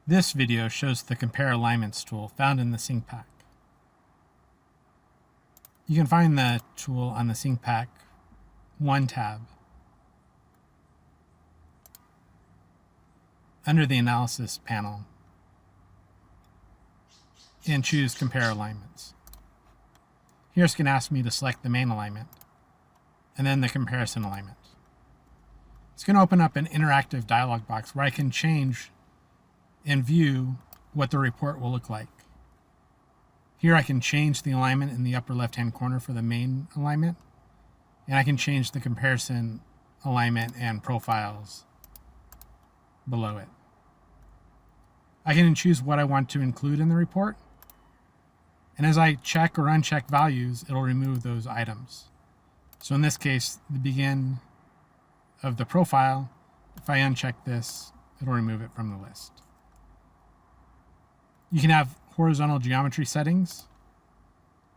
This video shows the CompareAlignments tool found in the SincPac. You can find the tool on the SincPac 1 tab under the Analysis panel and choose CompareAlignments. Here it's going to ask me to select the main alignment and then the comparison alignment. It's going to open up an interactive dialog box where I can change and view what the report will look like. Here I can change the alignment in the upper left-hand corner for the main alignment, and I can change the comparison alignment and profiles below it. I can choose what I want to include in the report, and as I check or uncheck values, it'll remove those items. So in this case, the begin of the profile, if I uncheck this, it'll remove it from the list. You can have horizontal geometry settings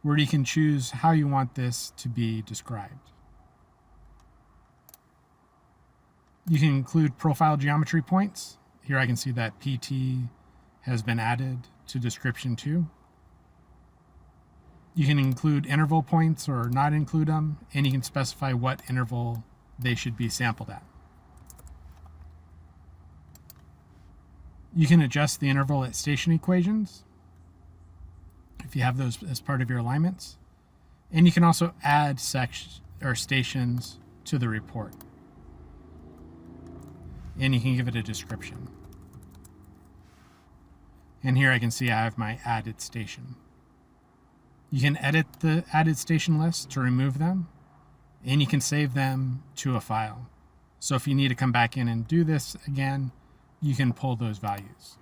where you can choose how you want this to be described. You can include profile geometry points. Here I can see that PT has been added to description 2. You can include interval points or not include them, and you can specify what interval they should be sampled at. You can adjust the interval at station equations if you have those as part of your alignments. And you can also add sections or stations to the report. And you can give it a description. And here I can see I have my added station. You can edit the added station list to remove them, and you can save them to a file. So if you need to come back in and do this again, you can pull those values.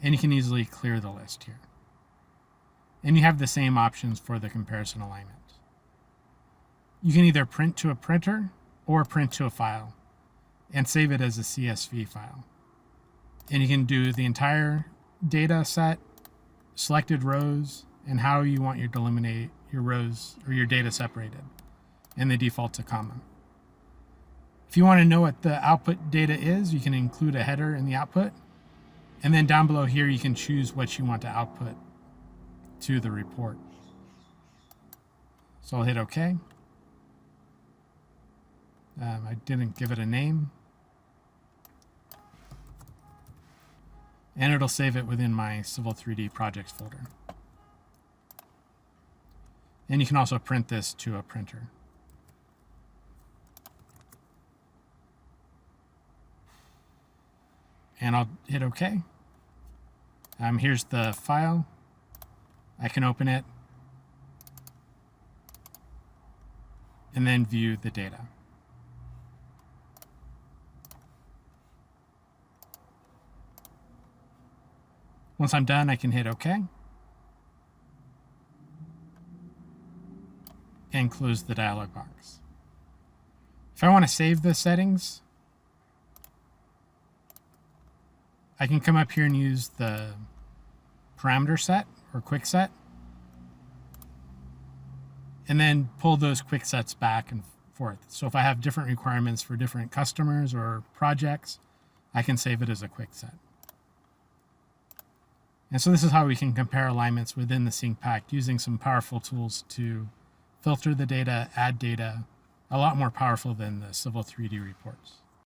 And you can easily clear the list here. And you have the same options for the comparison alignment. You can either print to a printer or print to a file and save it as a CSV file. And you can do the entire data set, selected rows, and how you want to eliminate your rows or your data separated. And the default to comma. If you want to know what the output data is, you can include a header in the output. And then down below here, you can choose what you want to output to the report. So I'll hit OK. I didn't give it a name. And it'll save it within my Civil 3D projects folder. And you can also print this to a printer. And I'll hit OK. Here's the file. I can open it and then view the data. Once I'm done, I can hit OK and close the dialog box. If I want to save the settings, I can come up here and use the parameter set or quick set and then pull those quick sets back and forth. So if I have different requirements for different customers or projects, I can save it as a quick set. And so this is how we can compare alignments within the SincPac using some powerful tools to filter the data, add data, a lot more powerful than the Civil 3D reports.